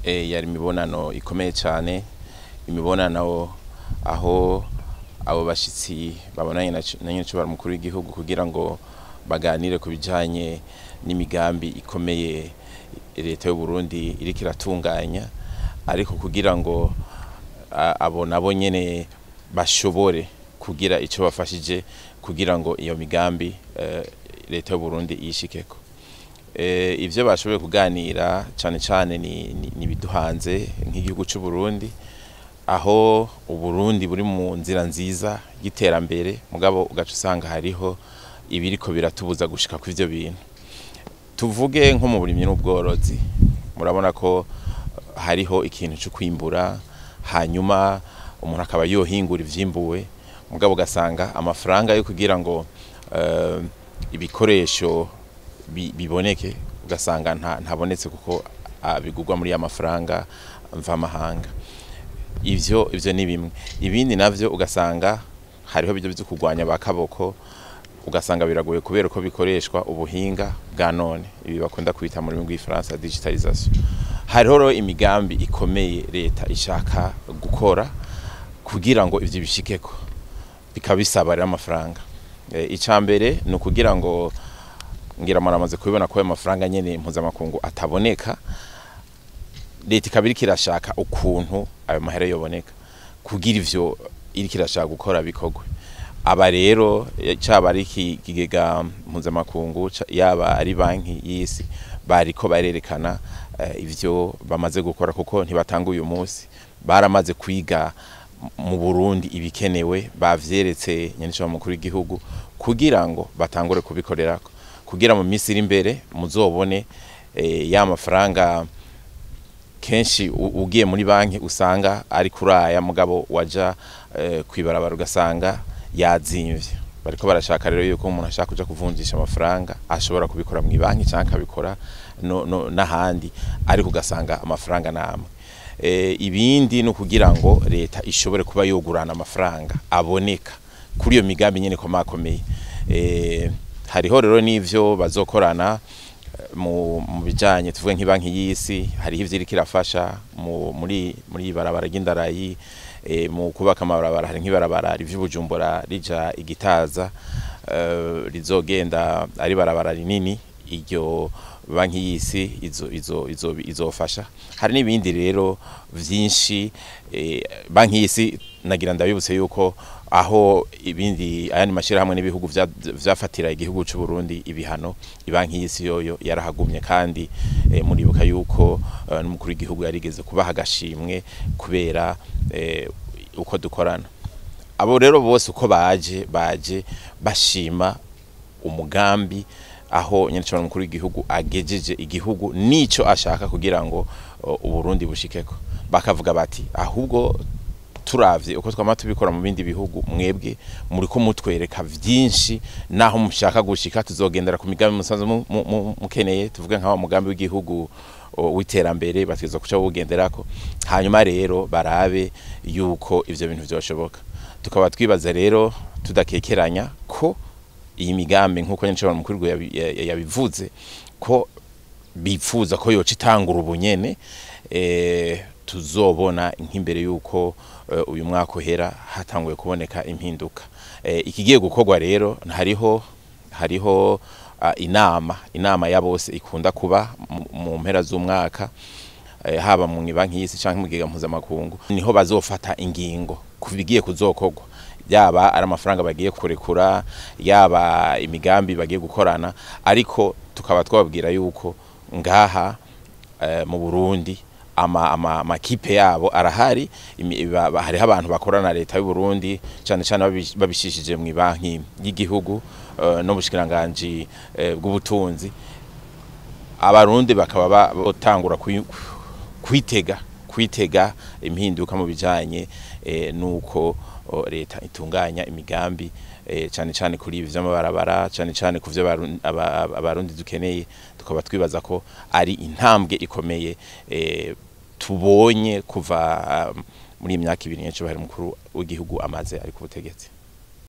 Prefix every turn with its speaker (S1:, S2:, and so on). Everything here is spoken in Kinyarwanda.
S1: yari imibonano ikomeye cyane, imibonano aho abo bashitsi babonanye na nyine mukuru w'igihugu kugira ngo baganire ku bijanye n'imigambi ikomeye leta y'u Burundi iriko iratunganya, ariko kugira ngo abo nabo nyene bashobore kugira ico bafashije kugira ngo iyo migambi leta y'u Burundi yishikeko. Ivyo bashoboye kuganira cyane ni biduhanze nk'igihugu cy'u Burundi, aho Uburundi buri mu nzira nziza y'iterambere, mugabo ugaca usanga hariho ibiriko biratubuza gushika ku ivyo bintu. Tuvuge nko mu burimyi n'ubworozi, murabona ko hariho ikintu cyo kwimbura, hanyuma umuntu akaba yohingura ivyimbuwe, mugabo ugasanga amafaranga yo kugira ngo ibikoresho biboneke ugasanga ntabonetse kuko bigurwa muri ya mafaranga mvamahanga. Ivyo ni bimwe. Ibindi navyo ugasanga hariho byo byo kugwanya bakaboko, ugasanga biragoye kubera ko bikoreshwa ubuhinga bwa none, ibi bakunda kwita muri rw'ifaransa digitalisation. Hariho imigambi ikomeye leta ishaka gukora kugira ngo ivyo bishikeko, bikabisaba rero amafaranga. Icambere no kugira ngo ngira maramaze kubibona ko amafaranga nyene mpuzamakungu ataboneka, leta ikabiri kirashaka ukuntu ayo mahera yoboneka kugira ivyo iri kirashaka gukora bikogwe. Aba rero caba ari kigega mpuzamakungu yaba ari banki y'isi bariko barerekana ivyo bamaze gukora, kuko ntibatanga uyu munsi, baramaze kwiga mu Burundi ibikenewe, bavyeretse nyene mukuru w'igihugu kugira ngo batangure kubikorerako, kugira mu minsi iri imbere muzobone ya mafaranga. Kenshi ugiye muri banki usanga ari kuraya, mugabo waja kwibarabara ugasanga yazimvye. Bariko barashaka rero yuko umuntu ashaka kuja kuvunjisha amafaranga ashobora kubikora mu banki cyangwa akabikora n'ahandi, ariko ugasanga amafaranga namwe. Ibindi no kugira ngo leta ishobore kuba yogurana amafaranga aboneka kuri iyo migambi nyene komakomeye. Hariho rero n'ivyo bazokorana mu bijanye, tuvuge nk'ibanki y'isi, hariho ivyo iriko irafasha muri barabara ry'indarayi, mu kubaka amabarabara. Hari nk'ibarabara ry'Ubujumbura rija Igitaza, rizogenda ari barabara rinini, iryo banki y'isi izofasha. Hari n'ibindi rero vyinshi banki y'isi nagira ndabibutse yuko aho ibindi ayandi mashira hamwe n'ibihugu vyafatira igihugu cy'u Burundi ibihano, ibanki y'isi yoyo yarahagumye, kandi muribuka yuko n'umukuru w'igihugu yarigeze kubaha agashimwe kubera uko dukorana. Abo rero bose uko baje bashima umugambi aho nyene mukuru w'igihugu agejeje igihugu nico ashaka kugira ngo Uburundi bushikeko. Bakavuga bati ahubwo turavye uko twama tubikora mu bindi bihugu, mwebwe muri ko mutwereka vyinshi, naho mushaka gushika tuzogendera ku migambi musanzwe mukeneye. Tuvuge nka wa mugambi w'igihugu w'iterambere batwiza kuca bugenderako, hanyuma rero barabe yuko ivyo bintu vyoshoboka. Tukaba twibaza rero tudakekeranya ko iyi migambi nk'uko nyene mukuru yabivuze ko bipfuza ko yoca itangura ubunyene, tuzobona nk'imbere yuko uyu mwaka uhera hatanguye kuboneka impinduka. Ikigiye gukorwa rero, hariho inama ya bose ikunda kuba mu mpera z'umwaka, haba mu banki y'isi canke mu kigega mpuzamakungu, niho bazofata ingingo kubigiye kuzokorwa, yaba ari amafaranga bagiye kurekura, yaba imigambi bagiye gukorana. Ariko tukaba twababwira yuko ngaha mu Burundi amakipe yabo arahari, hariho abantu bakorana na leta y'u Burundi cyane babishishije mu banki y'igihugu no bushikiranganje bw'ubutunzi. Abarundi bakaba batangura kwitega impinduka mu bijanye nuko leta itunganya imigambi cyane kuri ibi vy'amabarabara, cyane ku vyo abarundi dukeneye. Tukaba twibaza ko ari intambwe ikomeye tubonye kuva muri imyaka 2 mukuru w'igihugu amaze ari ku butegetsi.